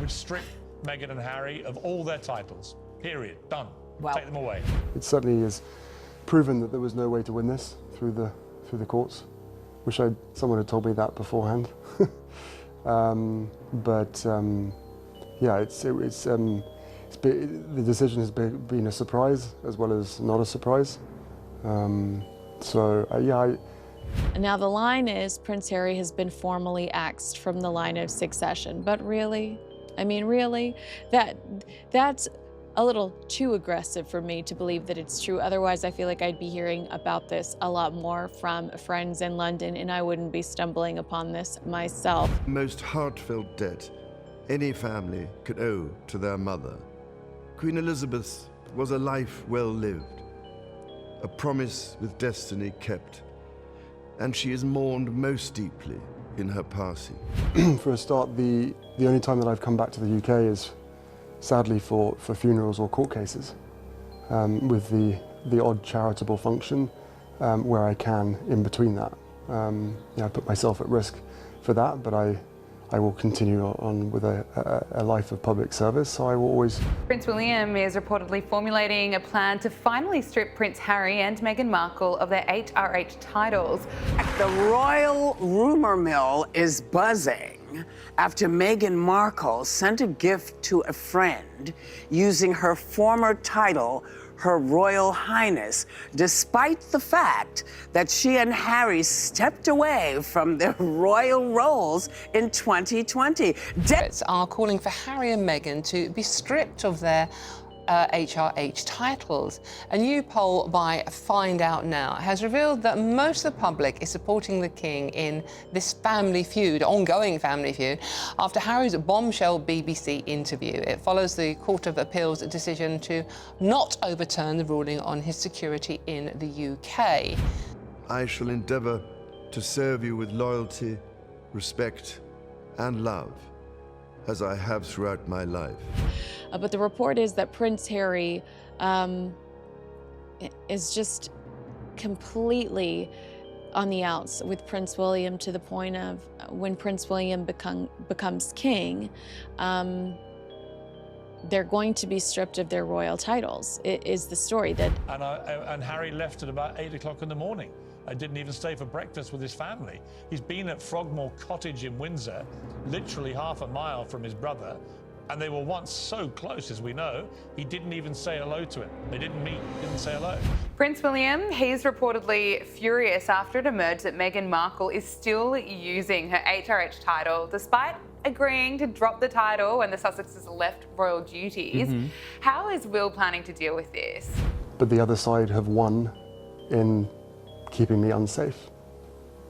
would strip Meghan and Harry of all their titles. Period. Done. Wow. Take them away. It certainly is proven that there was no way to win this through the courts. Wish someone had told me that beforehand. Yeah, the decision has been a surprise as well as not a surprise. Yeah. Now the line is Prince Harry has been formally axed from the line of succession, but really, I mean, really, that's a little too aggressive for me to believe that it's true. Otherwise, I feel like I'd be hearing about this a lot more from friends in London, and I wouldn't be stumbling upon this myself. Most heartfelt debt any family could owe to their mother. Queen Elizabeth was a life well lived, a promise with destiny kept, and she is mourned most deeply in her passing. For a start, the only time that I've come back to the UK is sadly for funerals or court cases, with the odd charitable function where I can in between that. I put myself at risk for that, but I will continue on with a life of public service, so I will always... Prince William is reportedly formulating a plan to finally strip Prince Harry and Meghan Markle of their HRH titles. The royal rumor mill is buzzing after Meghan Markle sent a gift to a friend using her former title, Her Royal Highness, despite the fact that she and Harry stepped away from their royal roles in 2020. Brits are calling for Harry and Meghan to be stripped of their HRH titles. A new poll by Find Out Now has revealed that most of the public is supporting the King in this family feud, ongoing family feud, after Harry's bombshell BBC interview. It follows the Court of Appeal's decision to not overturn the ruling on his security in the UK. I shall endeavour to serve you with loyalty, respect, and love, as I have throughout my life. But the report is that Prince Harry is just completely on the outs with Prince William, to the point of when Prince William becomes king, they're going to be stripped of their royal titles. It is the story that... And Harry left at about 8 o'clock in the morning. I didn't even stay for breakfast with his family. He's been at Frogmore Cottage in Windsor, literally half a mile from his brother, and they were once so close, as we know. He didn't even say hello to him. They didn't meet, didn't say hello. Prince William, he's reportedly furious after it emerged that Meghan Markle is still using her HRH title, despite agreeing to drop the title when the Sussexes left royal duties. How is Will planning to deal with this? But the other side have won in keeping me unsafe.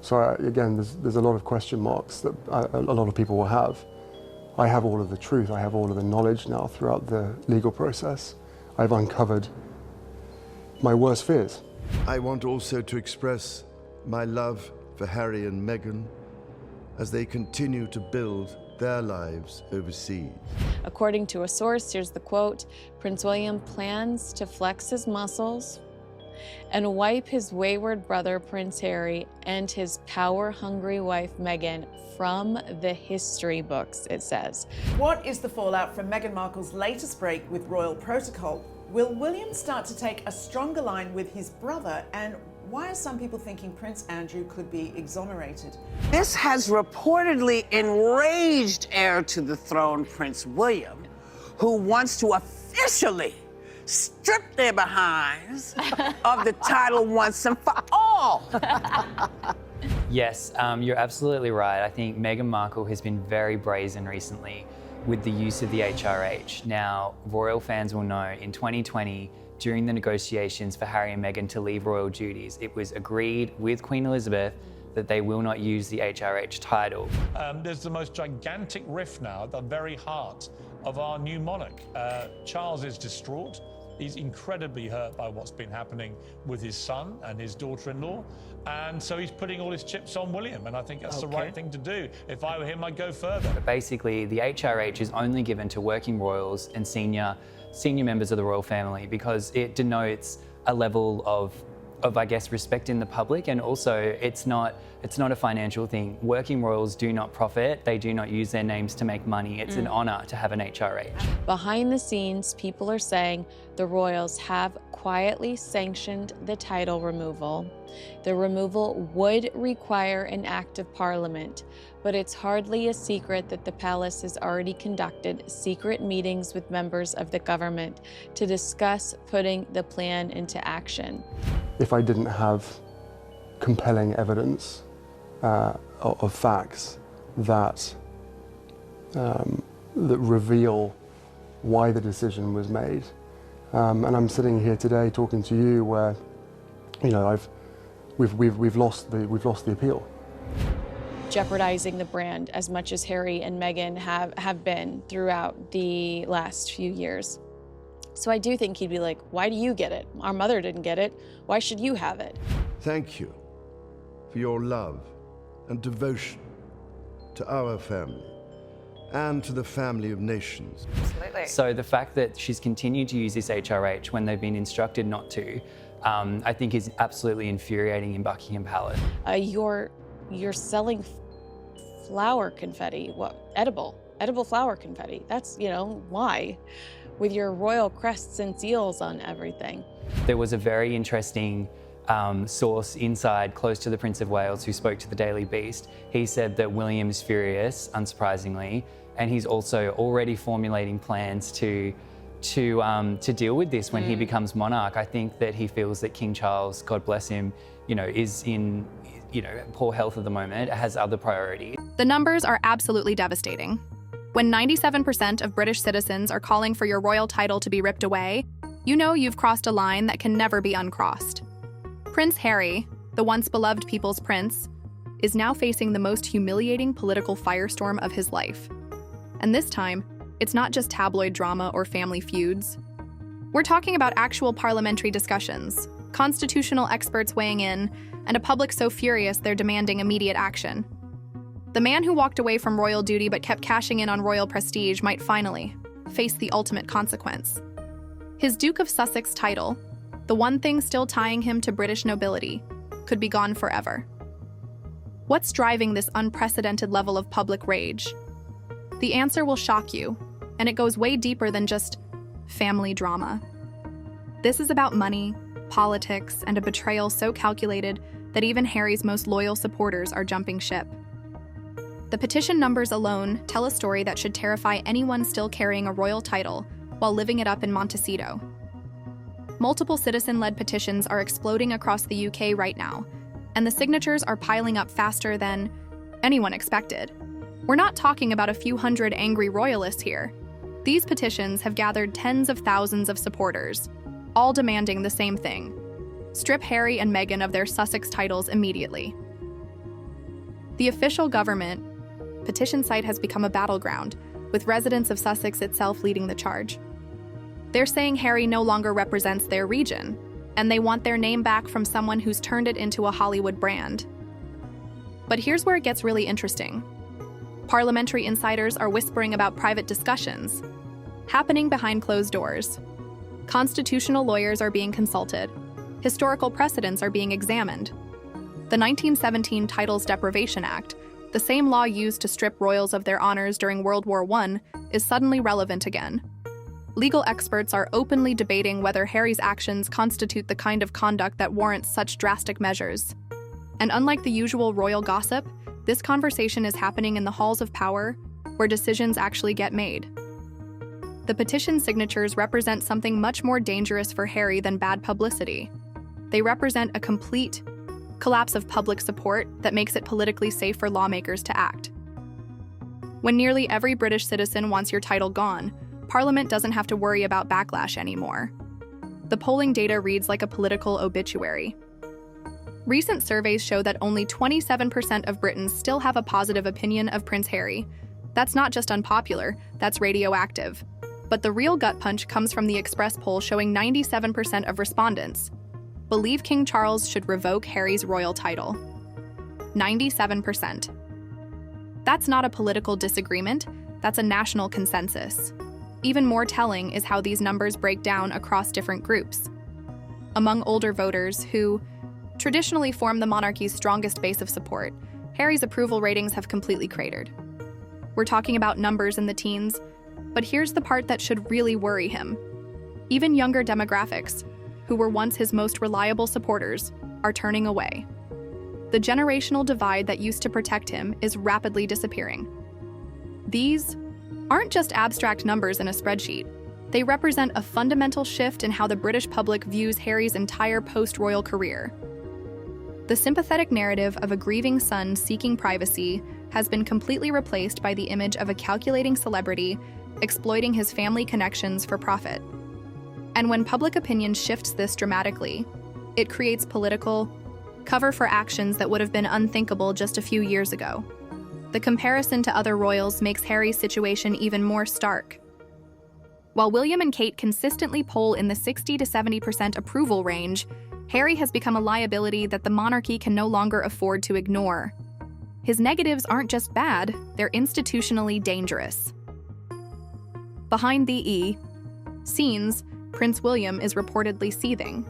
So again, there's a lot of question marks that a lot of people will have. I have all of the truth, I have all of the knowledge now throughout the legal process. I've uncovered my worst fears. I want also to express my love for Harry and Meghan as they continue to build their lives overseas. According to a source, here's the quote, Prince William plans to flex his muscles and wipe his wayward brother Prince Harry and his power-hungry wife Meghan from the history books, it says. What is the fallout from Meghan Markle's latest break with royal protocol? Will William start to take a stronger line with his brother? And why are some people thinking Prince Andrew could be exonerated? This has reportedly enraged heir to the throne, Prince William, who wants to officially strip their behinds of the title once and for all. Yes, you're absolutely right. I think Meghan Markle has been very brazen recently with the use of the HRH. Now, royal fans will know in 2020, during the negotiations for Harry and Meghan to leave royal duties, it was agreed with Queen Elizabeth that they will not use the HRH title. There's the most gigantic rift now at the very heart of our new monarch. Charles is distraught. He's incredibly hurt by what's been happening with his son and his daughter-in-law. And so he's putting all his chips on William, and I think that's the right thing to do. If I were him, I'd go further. But basically, the HRH is only given to working royals and senior members of the royal family because it denotes a level of I guess, respect in the public, and also it's not a financial thing. Working royals do not profit. They do not use their names to make money. It's an honour to have an HRH. Behind the scenes, people are saying the royals have quietly sanctioned the title removal. The removal would require an act of parliament, but it's hardly a secret that the palace has already conducted secret meetings with members of the government to discuss putting the plan into action. If I didn't have compelling evidence of facts that reveal why the decision was made, and I'm sitting here today talking to you, where, you know, we've lost the appeal. Jeopardizing the brand as much as Harry and Meghan have been throughout the last few years. So I do think he'd be like, why do you get it? Our mother didn't get it. Why should you have it? Thank you for your love and devotion to our family and to the family of nations. Absolutely. So the fact that she's continued to use this HRH when they've been instructed not to, I think is absolutely infuriating in Buckingham Palace. You're selling flower confetti, what, edible flower confetti. That's, you know, why? With your royal crests and seals on everything. There was a very interesting source inside, close to the Prince of Wales, who spoke to the Daily Beast. He said that William's furious, unsurprisingly, and he's also already formulating plans to deal with this when he becomes monarch. I think that he feels that King Charles, God bless him, you know, is in, you know, poor health at the moment, has other priorities. The numbers are absolutely devastating. When 97% of British citizens are calling for your royal title to be ripped away, you know you've crossed a line that can never be uncrossed. Prince Harry, the once beloved people's prince, is now facing the most humiliating political firestorm of his life. And this time, it's not just tabloid drama or family feuds. We're talking about actual parliamentary discussions, constitutional experts weighing in, and a public so furious they're demanding immediate action. The man who walked away from royal duty but kept cashing in on royal prestige might finally face the ultimate consequence. His Duke of Sussex title, the one thing still tying him to British nobility, could be gone forever. What's driving this unprecedented level of public rage? The answer will shock you, and it goes way deeper than just family drama. This is about money, politics, and a betrayal so calculated that even Harry's most loyal supporters are jumping ship. The petition numbers alone tell a story that should terrify anyone still carrying a royal title while living it up in Montecito. Multiple citizen-led petitions are exploding across the UK right now, and the signatures are piling up faster than anyone expected. We're not talking about a few hundred angry royalists here. These petitions have gathered tens of thousands of supporters, all demanding the same thing: strip Harry and Meghan of their Sussex titles immediately. The official government petition site has become a battleground, with residents of Sussex itself leading the charge. They're saying Harry no longer represents their region, and they want their name back from someone who's turned it into a Hollywood brand. But here's where it gets really interesting. Parliamentary insiders are whispering about private discussions happening behind closed doors. Constitutional lawyers are being consulted. Historical precedents are being examined. The 1917 Titles Deprivation Act, the same law used to strip royals of their honors during World War I, is suddenly relevant again. Legal experts are openly debating whether Harry's actions constitute the kind of conduct that warrants such drastic measures. And unlike the usual royal gossip, this conversation is happening in the halls of power, where decisions actually get made. The petition signatures represent something much more dangerous for Harry than bad publicity. They represent a complete collapse of public support that makes it politically safe for lawmakers to act. When nearly every British citizen wants your title gone, Parliament doesn't have to worry about backlash anymore. The polling data reads like a political obituary. Recent surveys show that only 27% of Britons still have a positive opinion of Prince Harry. That's not just unpopular, that's radioactive. But the real gut punch comes from the Express poll showing 97% of respondents believe King Charles should revoke Harry's royal title. 97%. That's not a political disagreement, that's a national consensus. Even more telling is how these numbers break down across different groups. Among older voters who traditionally form the monarchy's strongest base of support, Harry's approval ratings have completely cratered. We're talking about numbers in the teens, but here's the part that should really worry him. Even younger demographics, who were once his most reliable supporters, are turning away. The generational divide that used to protect him is rapidly disappearing. These aren't just abstract numbers in a spreadsheet. They represent a fundamental shift in how the British public views Harry's entire post-royal career. The sympathetic narrative of a grieving son seeking privacy has been completely replaced by the image of a calculating celebrity exploiting his family connections for profit. And when public opinion shifts this dramatically, it creates political cover for actions that would have been unthinkable just a few years ago. The comparison to other royals makes Harry's situation even more stark. While William and Kate consistently poll in the 60 to 70% approval range, Harry has become a liability that the monarchy can no longer afford to ignore. His negatives aren't just bad, they're institutionally dangerous. Behind the scenes, Prince William is reportedly seething.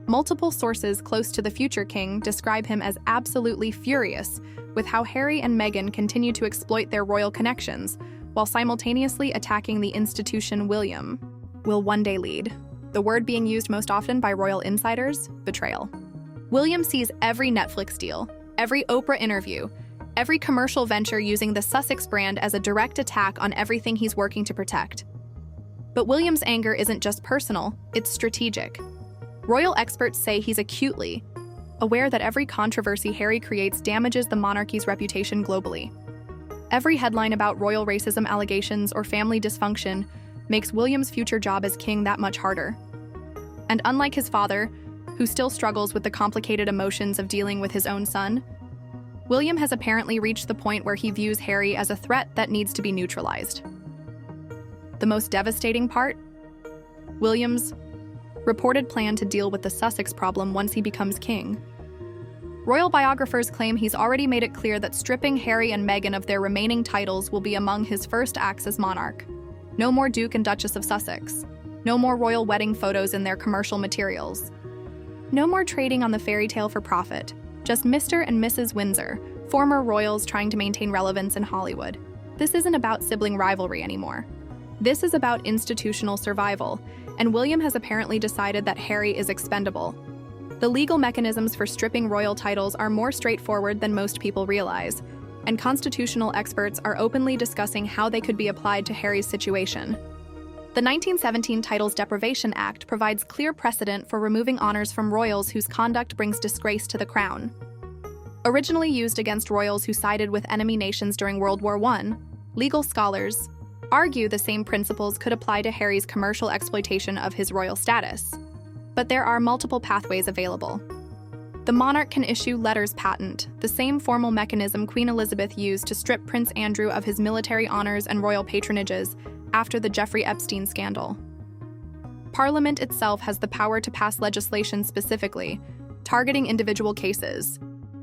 Multiple sources close to the future king describe him as absolutely furious with how Harry and Meghan continue to exploit their royal connections, while simultaneously attacking the institution William will one day lead. The word being used most often by royal insiders, betrayal. William sees every Netflix deal, every Oprah interview, every commercial venture using the Sussex brand as a direct attack on everything he's working to protect. But William's anger isn't just personal, it's strategic. Royal experts say he's acutely aware that every controversy Harry creates damages the monarchy's reputation globally. Every headline about royal racism allegations or family dysfunction makes William's future job as king that much harder. And unlike his father, who still struggles with the complicated emotions of dealing with his own son, William has apparently reached the point where he views Harry as a threat that needs to be neutralized. The most devastating part? William's reported plan to deal with the Sussex problem once he becomes king. Royal biographers claim he's already made it clear that stripping Harry and Meghan of their remaining titles will be among his first acts as monarch. No more Duke and Duchess of Sussex. No more royal wedding photos in their commercial materials. No more trading on the fairy tale for profit. Just Mr. and Mrs. Windsor, former royals trying to maintain relevance in Hollywood. This isn't about sibling rivalry anymore. This is about institutional survival, and William has apparently decided that Harry is expendable. The legal mechanisms for stripping royal titles are more straightforward than most people realize, and constitutional experts are openly discussing how they could be applied to Harry's situation. The 1917 Titles Deprivation Act provides clear precedent for removing honors from royals whose conduct brings disgrace to the crown. Originally used against royals who sided with enemy nations during World War I, legal scholars argue the same principles could apply to Harry's commercial exploitation of his royal status. But there are multiple pathways available. The monarch can issue letters patent, the same formal mechanism Queen Elizabeth used to strip Prince Andrew of his military honors and royal patronages after the Jeffrey Epstein scandal. Parliament itself has the power to pass legislation specifically, targeting individual cases,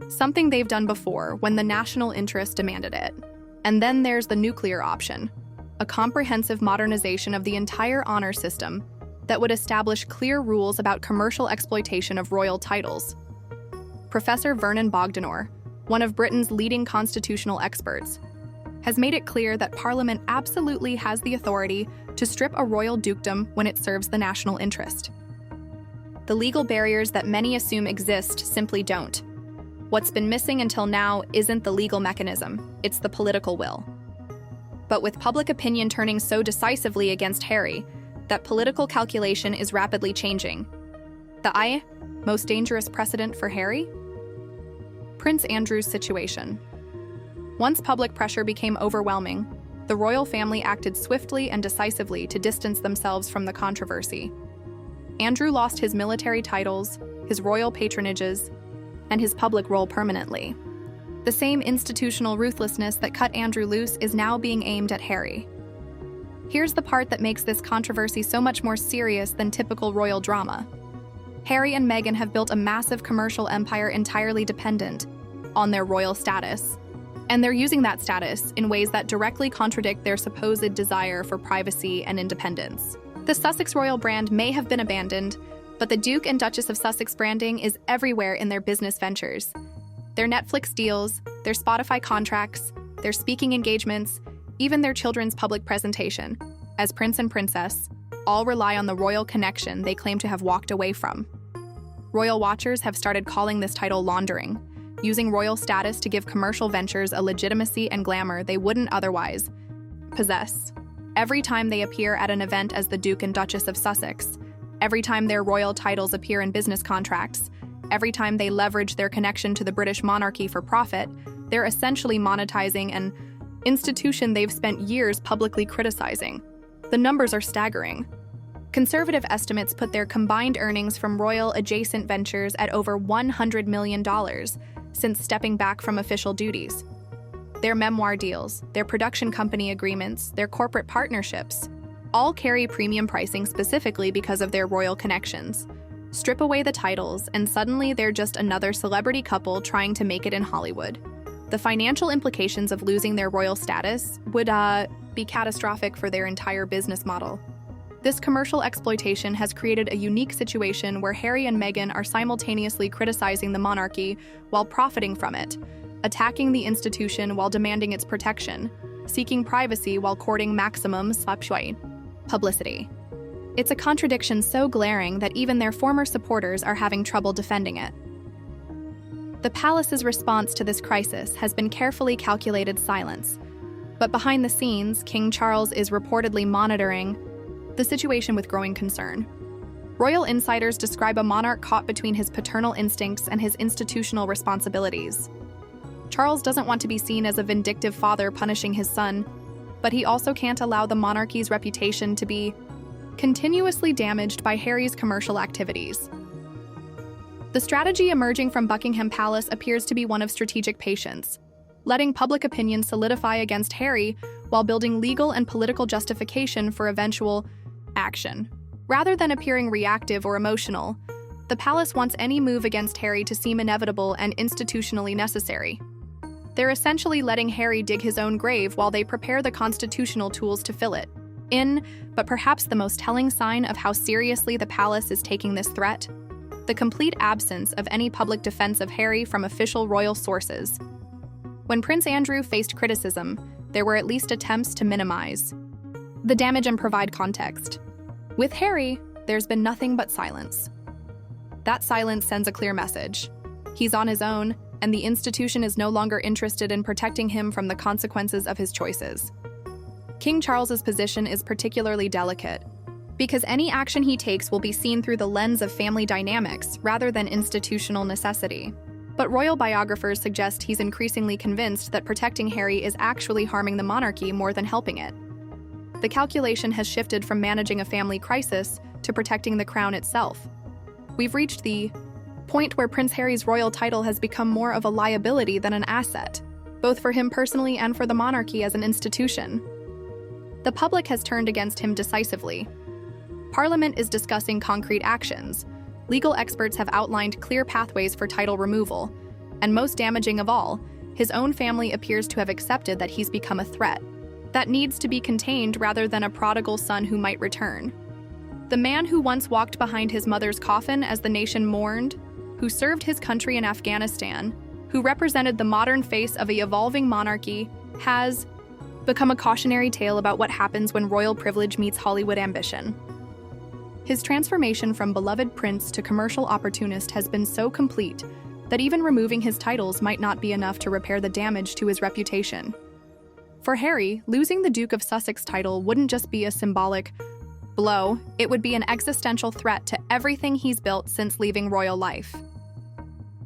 something they've done before when the national interest demanded it. And then there's the nuclear option, a comprehensive modernization of the entire honor system that would establish clear rules about commercial exploitation of royal titles. Professor Vernon Bogdanor, one of Britain's leading constitutional experts, has made it clear that Parliament absolutely has the authority to strip a royal dukedom when it serves the national interest. The legal barriers that many assume exist simply don't. What's been missing until now isn't the legal mechanism, it's the political will. But with public opinion turning so decisively against Harry, that political calculation is rapidly changing. The most dangerous precedent for Harry? Prince Andrew's situation. Once public pressure became overwhelming, the royal family acted swiftly and decisively to distance themselves from the controversy. Andrew lost his military titles, his royal patronages, and his public role permanently. The same institutional ruthlessness that cut Andrew loose is now being aimed at Harry. Here's the part that makes this controversy so much more serious than typical royal drama. Harry and Meghan have built a massive commercial empire entirely dependent on their royal status, and they're using that status in ways that directly contradict their supposed desire for privacy and independence. The Sussex royal brand may have been abandoned, But the Duke and Duchess of Sussex branding is everywhere in their business ventures. Their Netflix deals, their Spotify contracts, their speaking engagements, even their children's public presentation, as Prince and Princess, all rely on the royal connection they claim to have walked away from. Royal watchers have started calling this title laundering, using royal status to give commercial ventures a legitimacy and glamour they wouldn't otherwise possess. Every time they appear at an event as the Duke and Duchess of Sussex, every time their royal titles appear in business contracts, every time they leverage their connection to the British monarchy for profit, they're essentially monetizing an institution they've spent years publicly criticizing. The numbers are staggering. Conservative estimates put their combined earnings from royal adjacent ventures at over $100 million since stepping back from official duties. Their memoir deals, their production company agreements, their corporate partnerships, all carry premium pricing specifically because of their royal connections. Strip away the titles, and suddenly they're just another celebrity couple trying to make it in Hollywood. The financial implications of losing their royal status would be catastrophic for their entire business model. This commercial exploitation has created a unique situation where Harry and Meghan are simultaneously criticizing the monarchy while profiting from it, attacking the institution while demanding its protection, seeking privacy while courting maximum publicity. It's a contradiction so glaring that even their former supporters are having trouble defending it. The palace's response to this crisis has been carefully calculated silence, but behind the scenes, King Charles is reportedly monitoring the situation with growing concern. Royal insiders describe a monarch caught between his paternal instincts and his institutional responsibilities. Charles doesn't want to be seen as a vindictive father punishing his son, but he also can't allow the monarchy's reputation to be continuously damaged by Harry's commercial activities. The strategy emerging from Buckingham Palace appears to be one of strategic patience, letting public opinion solidify against Harry while building legal and political justification for eventual action. Rather than appearing reactive or emotional, the palace wants any move against Harry to seem inevitable and institutionally necessary. They're essentially letting Harry dig his own grave while they prepare the constitutional tools to fill it. But perhaps the most telling sign of how seriously the palace is taking this threat, the complete absence of any public defense of Harry from official royal sources. When Prince Andrew faced criticism, there were at least attempts to minimize the damage and provide context. With Harry, there's been nothing but silence. That silence sends a clear message. He's on his own, and the institution is no longer interested in protecting him from the consequences of his choices. King Charles's position is particularly delicate, because any action he takes will be seen through the lens of family dynamics rather than institutional necessity. But royal biographers suggest he's increasingly convinced that protecting Harry is actually harming the monarchy more than helping it. The calculation has shifted from managing a family crisis to protecting the crown itself. We've reached the point where Prince Harry's royal title has become more of a liability than an asset, both for him personally and for the monarchy as an institution. The public has turned against him decisively. Parliament is discussing concrete actions. Legal experts have outlined clear pathways for title removal, and most damaging of all, his own family appears to have accepted that he's become a threat that needs to be contained rather than a prodigal son who might return. The man who once walked behind his mother's coffin as the nation mourned, who served his country in Afghanistan, who represented the modern face of a evolving monarchy, has become a cautionary tale about what happens when royal privilege meets Hollywood ambition. His transformation from beloved prince to commercial opportunist has been so complete that even removing his titles might not be enough to repair the damage to his reputation. For Harry, losing the Duke of Sussex title wouldn't just be a symbolic blow, it would be an existential threat to everything he's built since leaving royal life.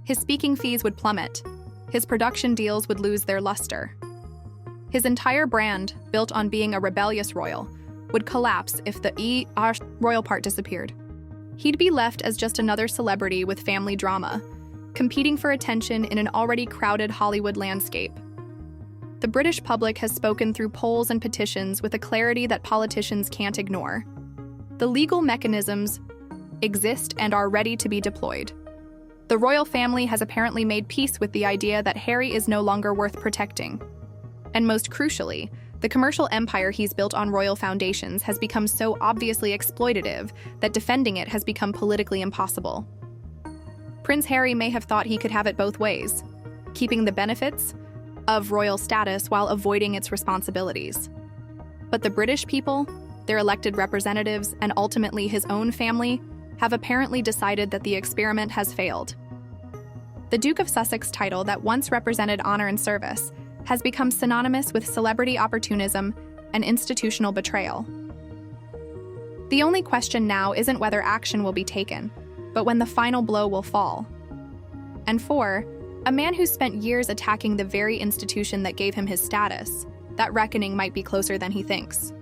His speaking fees would plummet. His production deals would lose their luster. His entire brand, built on being a rebellious royal, would collapse if the royal part disappeared. He'd be left as just another celebrity with family drama, competing for attention in an already crowded Hollywood landscape. The British public has spoken through polls and petitions with a clarity that politicians can't ignore. The legal mechanisms exist and are ready to be deployed. The royal family has apparently made peace with the idea that Harry is no longer worth protecting. And most crucially, The commercial empire he's built on royal foundations has become so obviously exploitative that defending it has become politically impossible. Prince Harry may have thought he could have it both ways, keeping the benefits of royal status while avoiding its responsibilities. But the British people, their elected representatives, and ultimately his own family have apparently decided that the experiment has failed. The Duke of Sussex title that once represented honor and service has become synonymous with celebrity opportunism and institutional betrayal. The only question now isn't whether action will be taken, but when the final blow will fall. And for a man who spent years attacking the very institution that gave him his status, that reckoning might be closer than he thinks.